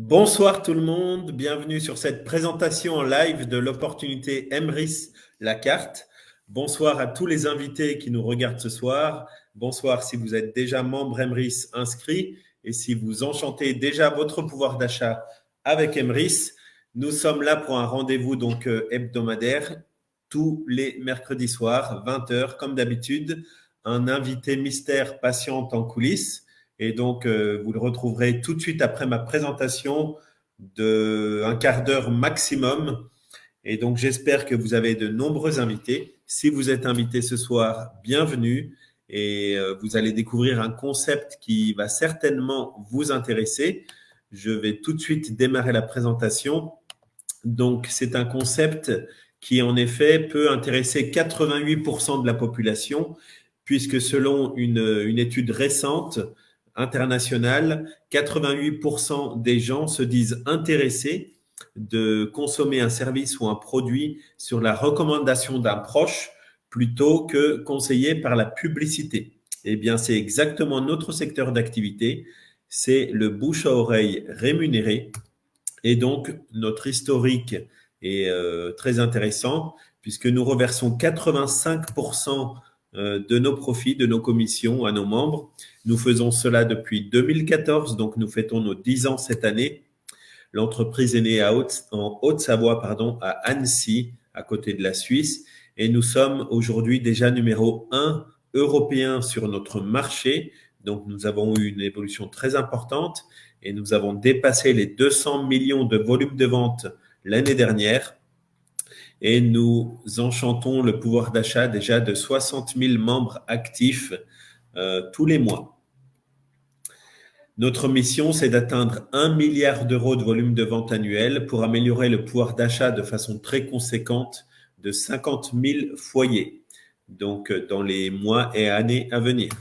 Bonsoir tout le monde, bienvenue sur cette présentation en live de l'opportunité Emrys, la carte. Bonsoir à tous les invités qui nous regardent ce soir. Bonsoir si vous êtes déjà membre Emrys inscrit et si vous enchantez déjà votre pouvoir d'achat avec Emrys. Nous sommes là pour un rendez-vous donc hebdomadaire tous les mercredis soirs, 20h comme d'habitude. Un invité mystère patiente en coulisses. Et donc, vous le retrouverez tout de suite après ma présentation d'un quart d'heure maximum. Et donc, j'espère que vous avez de nombreux invités. Si vous êtes invité ce soir, bienvenue. Et vous allez découvrir un concept qui va certainement vous intéresser. Je vais tout de suite démarrer la présentation. Donc, c'est un concept qui, en effet, peut intéresser 88% de la population, puisque selon une étude récente, internationale, 88% des gens se disent intéressés de consommer un service ou un produit sur la recommandation d'un proche plutôt que conseillé par la publicité. Eh bien, c'est exactement notre secteur d'activité, c'est le bouche à oreille rémunéré. Et donc, notre historique est très intéressant puisque nous reversons 85% de nos profits, de nos commissions à nos membres. Nous faisons cela depuis 2014, donc nous fêtons nos 10 ans cette année. L'entreprise est née en Haute-Savoie, à Annecy, à côté de la Suisse. Et nous sommes aujourd'hui déjà numéro 1 européen sur notre marché. Donc, nous avons eu une évolution très importante et nous avons dépassé les 200 millions de volumes de vente l'année dernière. Et nous enchantons le pouvoir d'achat déjà de 60 000 membres actifs tous les mois. Notre mission, c'est d'atteindre 1 milliard d'euros de volume de vente annuel pour améliorer le pouvoir d'achat de façon très conséquente de 50 000 foyers, donc dans les mois et années à venir.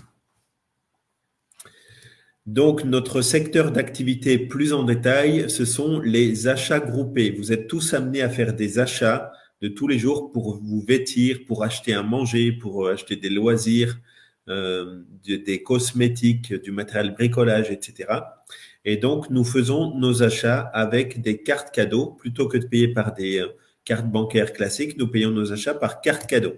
Donc, notre secteur d'activité plus en détail, ce sont les achats groupés. Vous êtes tous amenés à faire des achats de tous les jours pour vous vêtir, pour acheter à manger, pour acheter des loisirs, des cosmétiques, du matériel bricolage, etc. Et donc, nous faisons nos achats avec des cartes cadeaux. Plutôt que de payer par des cartes bancaires classiques, nous payons nos achats par carte cadeau.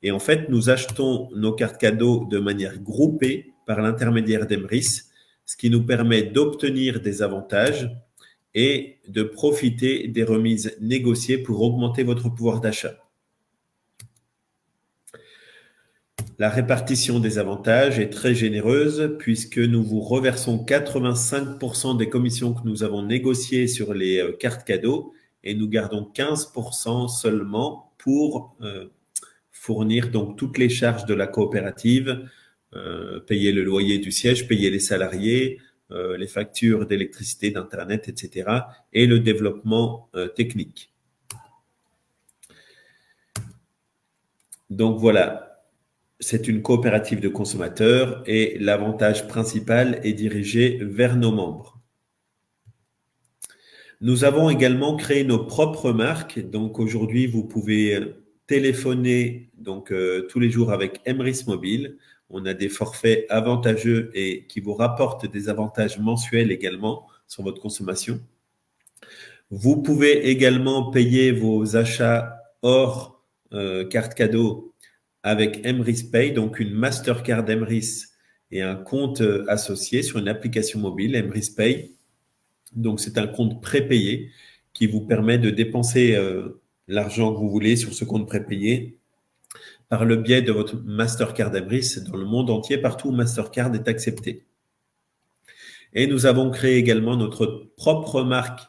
Et en fait, nous achetons nos cartes cadeaux de manière groupée par l'intermédiaire d'Emrys, ce qui nous permet d'obtenir des avantages et de profiter des remises négociées pour augmenter votre pouvoir d'achat. La répartition des avantages est très généreuse puisque nous vous reversons 85% des commissions que nous avons négociées sur les cartes cadeaux et nous gardons 15% seulement pour fournir donc toutes les charges de la coopérative, payer le loyer du siège, payer les salariés, les factures d'électricité, d'internet, etc. et le développement technique. Donc voilà. C'est une coopérative de consommateurs et l'avantage principal est dirigé vers nos membres. Nous avons également créé nos propres marques. Donc aujourd'hui, vous pouvez téléphoner tous les jours avec Emrys Mobile. On a des forfaits avantageux et qui vous rapportent des avantages mensuels également sur votre consommation. Vous pouvez également payer vos achats hors carte cadeau avec Emrys Pay, donc une Mastercard Emrys et un compte associé sur une application mobile, Emrys Pay. Donc, c'est un compte prépayé qui vous permet de dépenser l'argent que vous voulez sur ce compte prépayé par le biais de votre Mastercard Emrys dans le monde entier, partout où Mastercard est accepté. Et nous avons créé également notre propre marque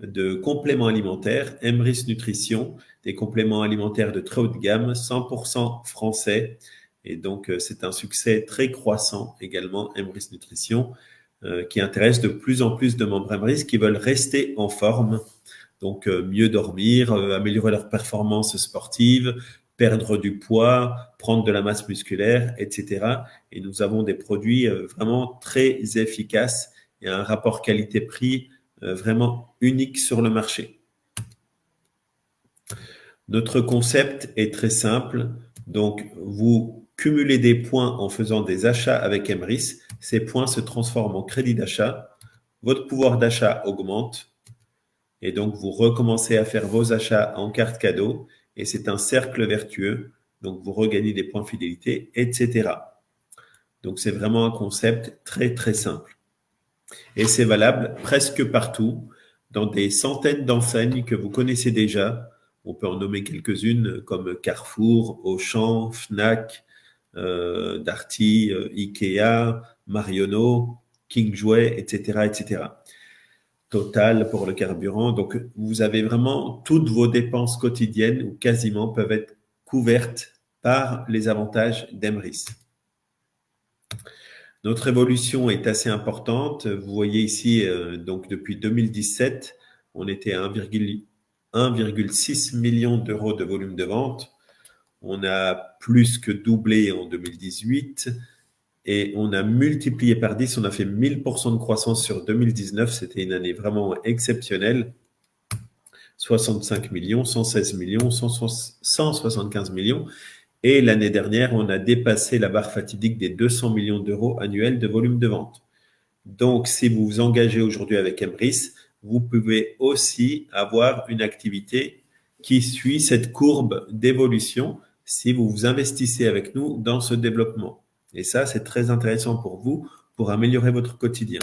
de compléments alimentaires, Emrys Nutrition, des compléments alimentaires de très haute gamme, 100% français. Et donc, c'est un succès très croissant également, Emrys Nutrition, qui intéresse de plus en plus de membres Emrys qui veulent rester en forme, donc mieux dormir, améliorer leur performance sportive, perdre du poids, prendre de la masse musculaire, etc. Et nous avons des produits vraiment très efficaces et un rapport qualité-prix vraiment unique sur le marché. Notre concept est très simple. Donc, vous cumulez des points en faisant des achats avec Emrys. Ces points se transforment en crédit d'achat. votre pouvoir d'achat augmente et donc vous recommencez à faire vos achats en carte cadeau et c'est un cercle vertueux. Donc vous regagnez des points fidélité, etc. Donc c'est vraiment un concept très très simple. Et c'est valable presque partout, dans des centaines d'enseignes que vous connaissez déjà. On peut en nommer quelques-unes comme Carrefour, Auchan, Fnac, Darty, Ikea, Marionneau, King Jouet, etc., etc. Total pour le carburant. Donc, vous avez vraiment toutes vos dépenses quotidiennes ou quasiment peuvent être couvertes par les avantages d'Emrys. Notre évolution est assez importante. Vous voyez ici, donc depuis 2017, on était à 1,6 million d'euros de volume de vente. On a plus que doublé en 2018 et on a multiplié par 10. On a fait 1000% de croissance sur 2019. C'était une année vraiment exceptionnelle. 65 millions, 116 millions, 175 millions. Et l'année dernière, on a dépassé la barre fatidique des 200 millions d'euros annuels de volume de vente. Donc, si vous vous engagez aujourd'hui avec Emrys, vous pouvez aussi avoir une activité qui suit cette courbe d'évolution si vous vous investissez avec nous dans ce développement. Et ça, c'est très intéressant pour vous, pour améliorer votre quotidien.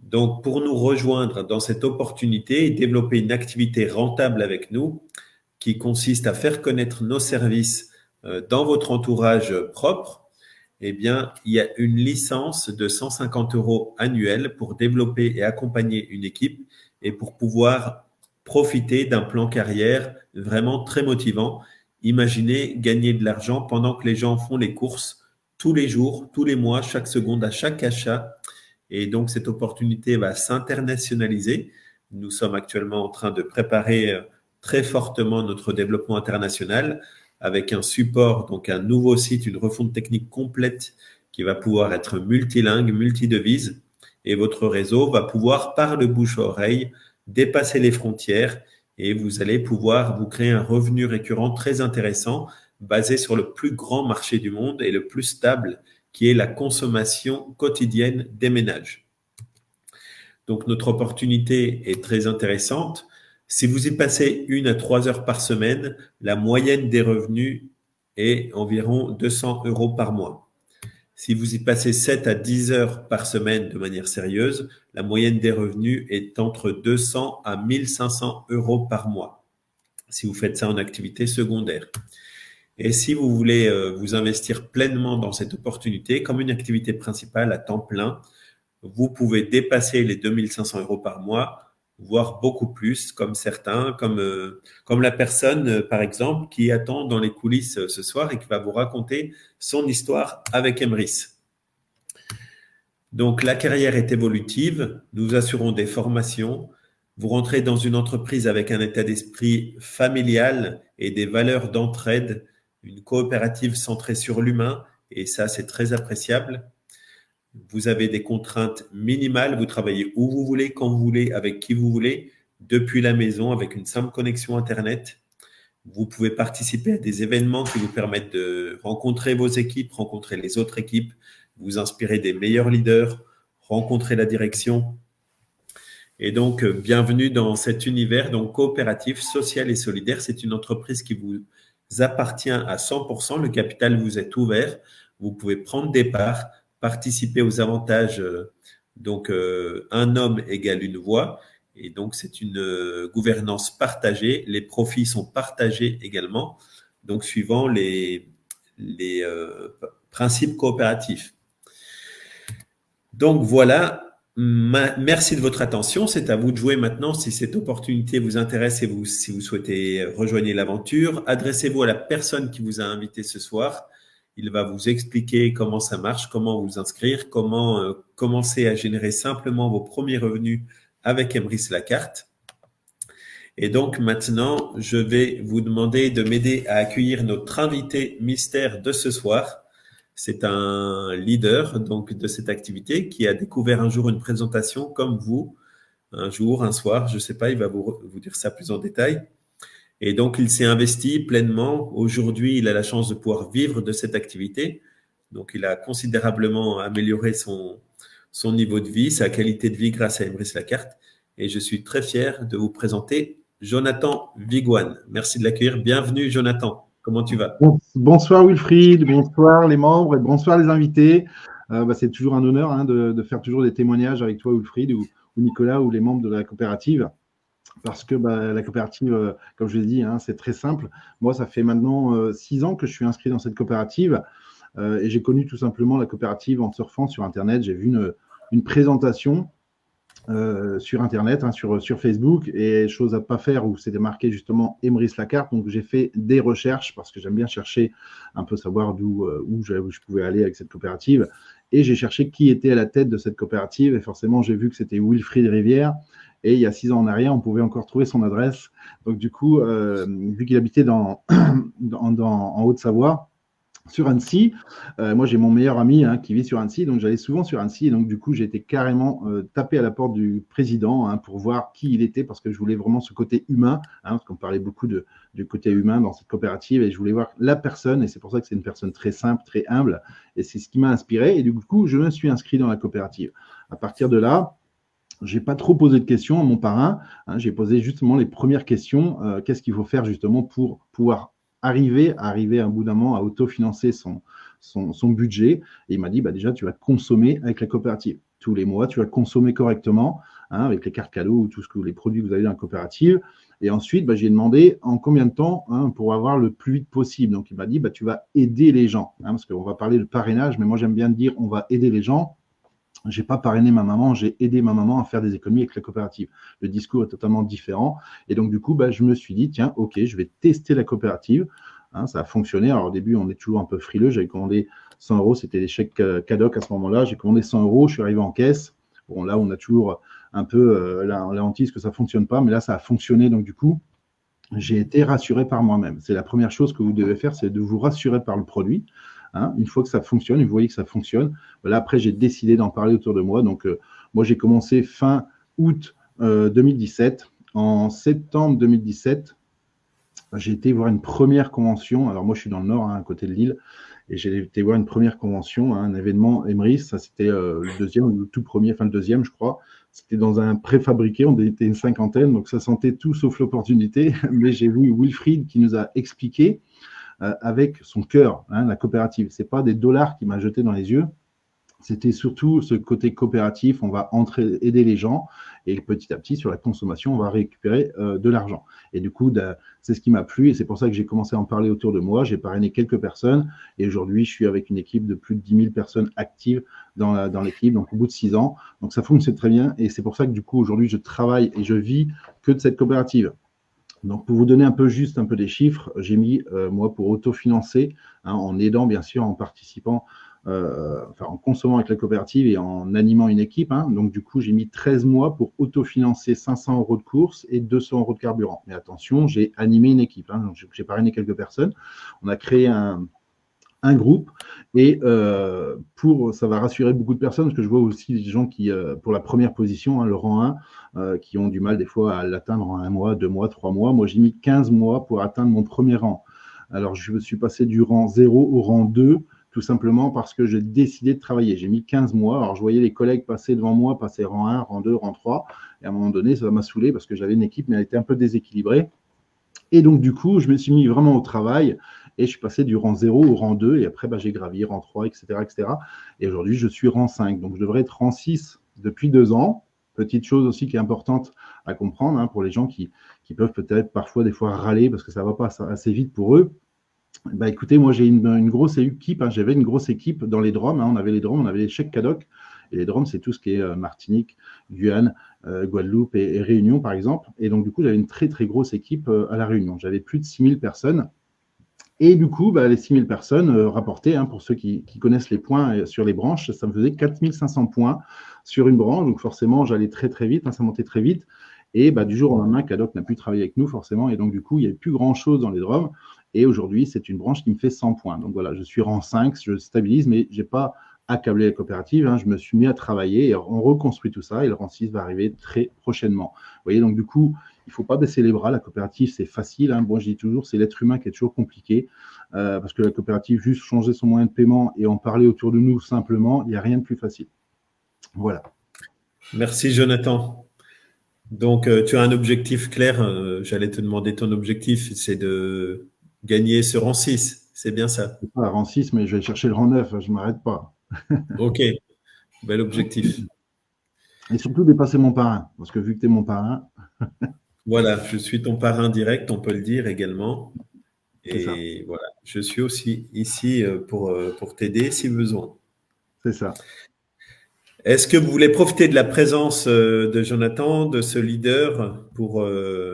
Donc, pour nous rejoindre dans cette opportunité et développer une activité rentable avec nous, qui consiste à faire connaître nos services dans votre entourage propre, eh bien, il y a une licence de 150 € annuelle pour développer et accompagner une équipe et pour pouvoir profiter d'un plan carrière vraiment très motivant. Imaginez gagner de l'argent pendant que les gens font les courses tous les jours, tous les mois, chaque seconde, à chaque achat. Et donc, cette opportunité va s'internationaliser. Nous sommes actuellement en train de préparer très fortement notre développement international avec un support, donc un nouveau site, une refonte technique complète qui va pouvoir être multilingue, multidevise. Et votre réseau va pouvoir, par le bouche à oreille, dépasser les frontières et vous allez pouvoir vous créer un revenu récurrent très intéressant basé sur le plus grand marché du monde et le plus stable qui est la consommation quotidienne des ménages. Donc, notre opportunité est très intéressante. Si vous y passez 1 à 3 heures par semaine, la moyenne des revenus est environ 200 € par mois. Si vous y passez 7 à 10 heures par semaine de manière sérieuse, la moyenne des revenus est entre 200 à 1500 € par mois. Si vous faites ça en activité secondaire. Et si vous voulez vous investir pleinement dans cette opportunité comme une activité principale à temps plein, vous pouvez dépasser les 2500 € par mois, voire beaucoup plus, comme certains, comme la personne, par exemple, qui attend dans les coulisses ce soir et qui va vous raconter son histoire avec Emrys. Donc, la carrière est évolutive. Nous assurons des formations. Vous rentrez dans une entreprise avec un état d'esprit familial et des valeurs d'entraide, une coopérative centrée sur l'humain, et ça, c'est très appréciable. Vous avez des contraintes minimales, vous travaillez où vous voulez, quand vous voulez, avec qui vous voulez, depuis la maison, avec une simple connexion Internet. Vous pouvez participer à des événements qui vous permettent de rencontrer vos équipes, rencontrer les autres équipes, vous inspirer des meilleurs leaders, rencontrer la direction. Et donc, bienvenue dans cet univers donc coopératif, social et solidaire. C'est une entreprise qui vous appartient à 100%. Le capital vous est ouvert. Vous pouvez prendre des parts, participer aux avantages. Donc, un homme égale une voix. Et donc, c'est une gouvernance partagée. Les profits sont partagés également, donc suivant les principes coopératifs. Donc, voilà. Merci de votre attention. C'est à vous de jouer maintenant. Si cette opportunité vous intéresse et si vous souhaitez rejoindre l'aventure, adressez-vous à la personne qui vous a invité ce soir. Il va vous expliquer comment ça marche, comment vous inscrire, comment commencer à générer simplement vos premiers revenus avec Emrys la carte. Et donc maintenant, je vais vous demander de m'aider à accueillir notre invité mystère de ce soir. C'est un leader donc de cette activité qui a découvert un jour une présentation comme vous, un jour, un soir, je ne sais pas, il va vous dire ça plus en détail. Et donc, il s'est investi pleinement. Aujourd'hui, il a la chance de pouvoir vivre de cette activité. Donc, il a considérablement amélioré son niveau de vie, sa qualité de vie grâce à Emrys Lacarte. Et je suis très fier de vous présenter Jonathan Vigouane. Merci de l'accueillir. Bienvenue, Jonathan. Comment tu vas? Bonsoir Wilfried, bonsoir les membres et bonsoir les invités. C'est toujours un honneur de faire toujours des témoignages avec toi Wilfried ou Nicolas ou les membres de la coopérative. Parce que la coopérative, comme je l'ai dit, c'est très simple. Moi, ça fait maintenant 6 ans que je suis inscrit dans cette coopérative et j'ai connu tout simplement la coopérative en surfant sur Internet. J'ai vu une présentation sur Internet, sur Facebook, et chose à pas faire où c'était marqué justement Emrys Lacarte. Donc j'ai fait des recherches parce que j'aime bien chercher un peu savoir où je pouvais aller avec cette coopérative. Et j'ai cherché qui était à la tête de cette coopérative et forcément j'ai vu que c'était Wilfried Rivière. Et il y a 6 ans en arrière, on pouvait encore trouver son adresse. Donc du coup, vu qu'il habitait en Haute-Savoie, sur Annecy, moi j'ai mon meilleur ami qui vit sur Annecy, donc j'allais souvent sur Annecy, et donc du coup j'ai été carrément tapé à la porte du président pour voir qui il était, parce que je voulais vraiment ce côté humain, parce qu'on parlait beaucoup du côté humain dans cette coopérative, et je voulais voir la personne, et c'est pour ça que c'est une personne très simple, très humble, et c'est ce qui m'a inspiré, et du coup je me suis inscrit dans la coopérative. À partir de là, j'ai pas trop posé de questions à mon parrain, j'ai posé justement les premières questions, qu'est-ce qu'il faut faire justement pour pouvoir arriver à un bout d'un moment à autofinancer son budget. Et il m'a dit, déjà, tu vas consommer avec la coopérative. Tous les mois, tu vas consommer correctement avec les cartes cadeaux ou les produits que vous avez dans la coopérative. Et ensuite, j'ai demandé en combien de temps pour avoir le plus vite possible. Donc, il m'a dit, tu vas aider les gens. Parce qu'on va parler de parrainage, mais moi, j'aime bien dire, on va aider les gens. Je n'ai pas parrainé ma maman, j'ai aidé ma maman à faire des économies avec la coopérative. Le discours est totalement différent. Et donc, du coup, je me suis dit, tiens, OK, je vais tester la coopérative. Ça a fonctionné. Alors, au début, on est toujours un peu frileux. J'avais commandé 100 €. C'était des chèques CADOC à ce moment-là. J'ai commandé 100 €. Je suis arrivé en caisse. Bon, là, on a toujours un peu la hantise que ça ne fonctionne pas. Mais là, ça a fonctionné. Donc, du coup, j'ai été rassuré par moi-même. C'est la première chose que vous devez faire, c'est de vous rassurer par le produit. Une fois que ça fonctionne, vous voyez que ça fonctionne, là, après, j'ai décidé d'en parler autour de moi. Donc, moi, j'ai commencé fin août 2017. En septembre 2017, j'ai été voir une première convention. Alors, moi, je suis dans le nord, à côté de Lille, et j'ai été voir une première convention, un événement Emrys. Ça, c'était le deuxième ou le tout premier, enfin le deuxième, je crois. C'était dans un préfabriqué, on était une cinquantaine, donc ça sentait tout sauf l'opportunité. Mais j'ai vu Wilfried qui nous a expliqué avec son cœur, la coopérative. Ce n'est pas des dollars qui m'a jeté dans les yeux, c'était surtout ce côté coopératif, on va aider les gens et petit à petit, sur la consommation, on va récupérer de l'argent. Et du coup, c'est ce qui m'a plu et c'est pour ça que j'ai commencé à en parler autour de moi. J'ai parrainé quelques personnes et aujourd'hui, je suis avec une équipe de plus de 10 000 personnes actives dans l'équipe, donc au bout de 6 ans. Donc ça fonctionne très bien et c'est pour ça que du coup, aujourd'hui, je travaille et je vis que de cette coopérative. Donc, pour vous donner un peu des chiffres, j'ai mis, moi, pour autofinancer, en aidant, bien sûr, en participant, en consommant avec la coopérative et en animant une équipe. Donc, du coup, j'ai mis 13 mois pour autofinancer 500 € de course et 200 € de carburant. Mais attention, j'ai animé une équipe. Donc, j'ai parrainé quelques personnes. On a créé un groupe et ça va rassurer beaucoup de personnes parce que je vois aussi des gens qui, pour la première position, le rang 1, qui ont du mal des fois à l'atteindre en 1 mois, 2 mois, 3 mois. Moi, j'ai mis 15 mois pour atteindre mon premier rang. Alors, je me suis passé du rang 0 au rang 2, tout simplement parce que j'ai décidé de travailler. J'ai mis 15 mois. Alors, je voyais les collègues passer devant moi, passer rang 1, rang 2, rang 3. Et à un moment donné, ça m'a saoulé parce que j'avais une équipe, mais elle était un peu déséquilibrée. Et donc, du coup, je me suis mis vraiment au travail et je suis passé du rang 0 au rang 2 et après, j'ai gravi rang 3, etc., etc. Et aujourd'hui, je suis rang 5. Donc, je devrais être rang 6 depuis 2 ans. Petite chose aussi qui est importante à comprendre pour les gens qui peuvent peut-être parfois, des fois, râler parce que ça ne va pas assez vite pour eux. Écoutez, moi, j'ai une grosse équipe. J'avais une grosse équipe dans les DROM. On avait les DROM, on avait les chèques CADOC. Et les DROM, c'est tout ce qui est Martinique, Guyane, Guadeloupe et Réunion, par exemple. Et donc, du coup, j'avais une très, très grosse équipe à La Réunion. J'avais plus de 6000 personnes. Et du coup, les 6000 personnes rapportées, pour ceux qui connaissent les points sur les branches, ça me faisait 4500 points sur une branche. Donc, forcément, j'allais très, très vite. Ça montait très vite. Et du jour au lendemain, CADOC n'a plus travaillé avec nous, forcément. Et donc, du coup, il n'y avait plus grand-chose dans les DROM. Et aujourd'hui, c'est une branche qui me fait 100 points. Donc, voilà, je suis rang 5, je stabilise, mais je n'ai pas accabler la coopérative, je me suis mis à travailler et on reconstruit tout ça et le rang 6 va arriver très prochainement. Vous voyez, donc du coup, il ne faut pas baisser les bras. La coopérative, c'est facile. Moi, je dis toujours, c'est l'être humain qui est toujours compliqué parce que la coopérative, juste changer son moyen de paiement et en parler autour de nous simplement, il n'y a rien de plus facile. Voilà. Merci, Jonathan. Donc, tu as un objectif clair. J'allais te demander ton objectif, c'est de gagner ce rang 6. C'est bien ça. C'est pas rang 6, mais je vais chercher le rang 9, je ne m'arrête pas. Ok, bel objectif. Et surtout dépasser mon parrain, parce que vu que tu es mon parrain, Voilà, je suis ton parrain direct, on peut le dire également. c'est ça, Et voilà, je suis aussi ici pour t'aider si besoin. c'est ça. Est-ce que vous voulez profiter de la présence de Jonathan, de ce leader, pour,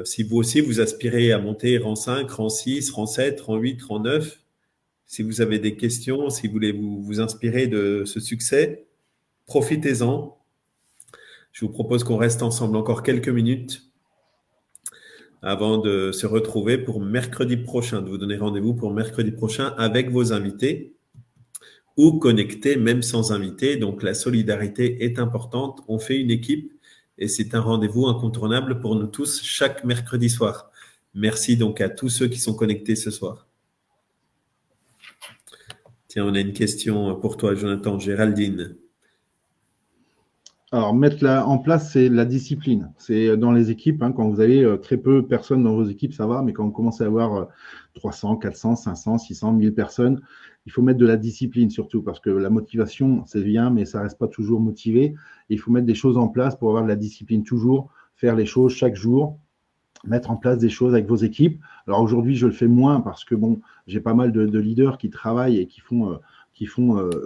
si vous aussi vous aspirez à monter rang 5, rang 6, rang 7, rang 8, rang 9, si vous avez des questions, si vous voulez vous inspirer de ce succès, profitez-en. Je vous propose qu'on reste ensemble encore quelques minutes avant de se retrouver pour mercredi prochain, de vous donner rendez-vous pour mercredi prochain avec vos invités ou connectés même sans invités. Donc la solidarité est importante. On fait une équipe et c'est un rendez-vous incontournable pour nous tous chaque mercredi soir. Merci donc à tous ceux qui sont connectés ce soir. Tiens, on a une question pour toi, Jonathan. Géraldine. Alors, mettre en place, c'est la discipline. C'est dans les équipes, hein, quand vous avez très peu de personnes dans vos équipes, ça va, mais quand vous commencez à avoir 300, 400, 500, 600, 1000 personnes, il faut mettre de la discipline surtout, parce que la motivation, c'est bien, mais ça ne reste pas toujours motivé. Il faut mettre des choses en place pour avoir de la discipline toujours, faire les choses chaque jour, mettre en place des choses avec vos équipes. Alors aujourd'hui, je le fais moins parce que bon, j'ai pas mal de leaders qui travaillent et qui font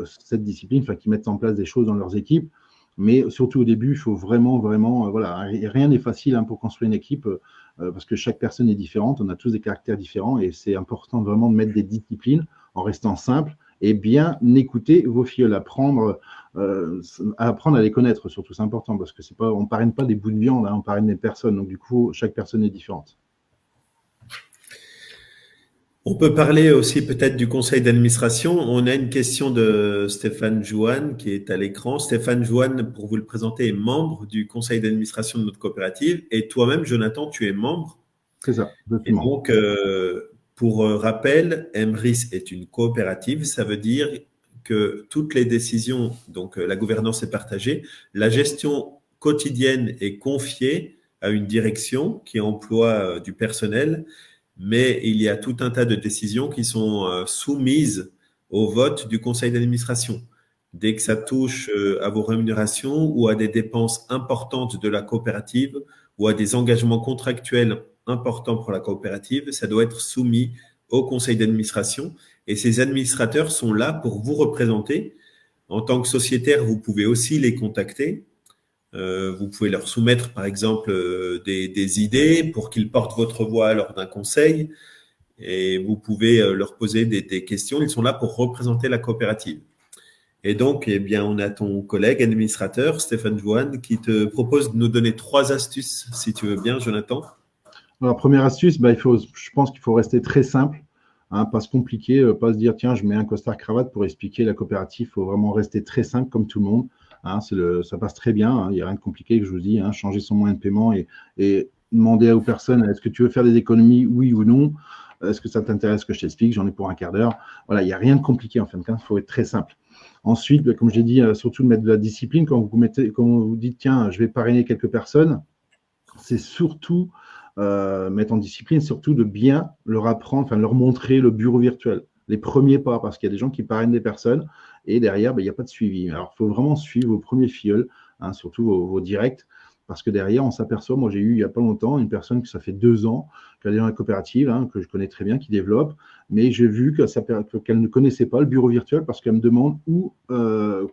cette discipline, enfin qui mettent en place des choses dans leurs équipes. Mais surtout au début, il faut vraiment, voilà, rien n'est facile hein, pour construire une équipe parce que chaque personne est différente, on a tous des caractères différents et c'est important vraiment de mettre des disciplines en restant simple et bien écouter vos filles, apprendre à les connaître surtout, c'est important parce que c'est pas, on ne parraine pas des bouts de viande, hein, on parraine des personnes, donc du coup, chaque personne est différente. On peut parler aussi peut-être du conseil d'administration. On a une question de Stéphane Jouanne qui est à l'écran. Stéphane Jouanne, pour vous le présenter, est membre du conseil d'administration de notre coopérative. Et toi-même, Jonathan, tu es membre. C'est ça, Et exactement. donc, pour rappel, Emrys est une coopérative. Ça veut dire que toutes les décisions, donc la gouvernance est partagée, la gestion quotidienne est confiée à une direction qui emploie du personnel, mais il y a tout un tas de décisions qui sont soumises au vote du conseil d'administration. Dès que ça touche à vos rémunérations ou à des dépenses importantes de la coopérative ou à des engagements contractuels importants pour la coopérative, ça doit être soumis au conseil d'administration. Et ces administrateurs sont là pour vous représenter. En tant que sociétaire, vous pouvez aussi les contacter. Vous pouvez leur soumettre, par exemple, des idées pour qu'ils portent votre voix lors d'un conseil. Et vous pouvez leur poser des questions. Ils sont là pour représenter la coopérative. Et donc, eh bien, on a ton collègue administrateur, Stéphane Jouanne, qui te propose de nous donner 3 astuces, si tu veux bien, Jonathan. Alors, première astuce, je pense qu'il faut rester très simple, hein, pas se compliquer, pas se dire, tiens, je mets un costard-cravate pour expliquer la coopérative. Il faut vraiment rester très simple comme tout le monde. Hein, ça passe très bien, hein, il n'y a rien de compliqué, que je vous dis, hein, changer son moyen de paiement et demander aux personnes, est-ce que tu veux faire des économies, oui ou non? Est-ce que ça t'intéresse que je t'explique? J'en ai pour un quart d'heure. Voilà, il n'y a rien de compliqué en fin de compte, il faut être très simple. Ensuite, comme j'ai dit, surtout de mettre de la discipline. Quand vous dites, tiens, je vais parrainer quelques personnes, c'est surtout mettre en discipline, surtout de bien leur apprendre, enfin leur montrer le bureau virtuel. Les premiers pas, parce qu'il y a des gens qui parrainent des personnes et derrière, il n'y a pas de suivi. Alors, il faut vraiment suivre vos premiers filleuls, hein, surtout vos directs, parce que derrière, on s'aperçoit, moi j'ai eu il n'y a pas longtemps une personne qui ça fait 2 ans qu'elle est dans la coopérative, hein, que je connais très bien, qui développe, mais j'ai vu qu'elle ne connaissait pas le bureau virtuel parce qu'elle me demande où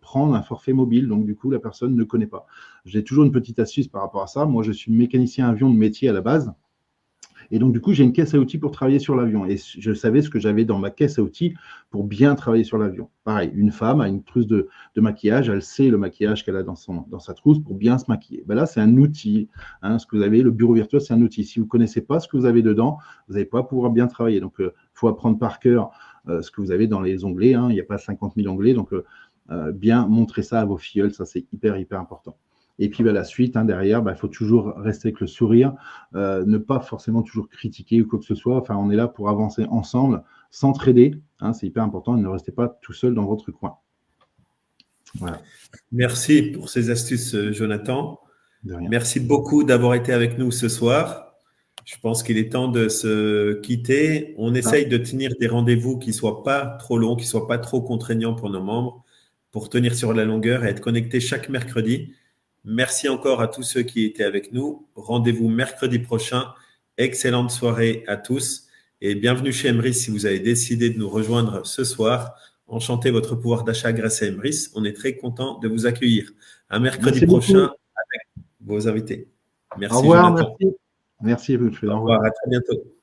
prendre un forfait mobile. Donc du coup, la personne ne connaît pas. J'ai toujours une petite astuce par rapport à ça. Moi, je suis mécanicien avion de métier à la base. Et donc, du coup, j'ai une caisse à outils pour travailler sur l'avion. Et je savais ce que j'avais dans ma caisse à outils pour bien travailler sur l'avion. Pareil, une femme a une trousse de maquillage, elle sait le maquillage qu'elle a dans sa trousse pour bien se maquiller. Ben là, c'est un outil. Hein, ce que vous avez, le bureau virtuel, c'est un outil. Si vous ne connaissez pas ce que vous avez dedans, vous n'allez pas pouvoir bien travailler. Donc, il faut apprendre par cœur ce que vous avez dans les onglets. Hein. Il n'y a pas 50 000 onglets. Donc, bien montrer ça à vos filleuls, ça, c'est hyper, hyper important. Et puis la suite, hein, derrière, il faut toujours rester avec le sourire, ne pas forcément toujours critiquer ou quoi que ce soit. Enfin, on est là pour avancer ensemble, s'entraider. Hein, c'est hyper important. Ne restez pas tout seul dans votre coin. Voilà. Merci pour ces astuces, Jonathan. De rien. Merci beaucoup d'avoir été avec nous ce soir. Je pense qu'il est temps de se quitter. On essaye de tenir des rendez-vous qui ne soient pas trop longs, qui ne soient pas trop contraignants pour nos membres, pour tenir sur la longueur et être connectés chaque mercredi. Merci encore à tous ceux qui étaient avec nous. Rendez-vous mercredi prochain. Excellente soirée à tous et bienvenue chez Emrys si vous avez décidé de nous rejoindre ce soir. Enchantez votre pouvoir d'achat grâce à Emrys. On est très content de vous accueillir. À mercredi prochain avec vos invités. Merci au revoir, Jonathan. merci. Merci, Wilfried. Au revoir, à très bientôt.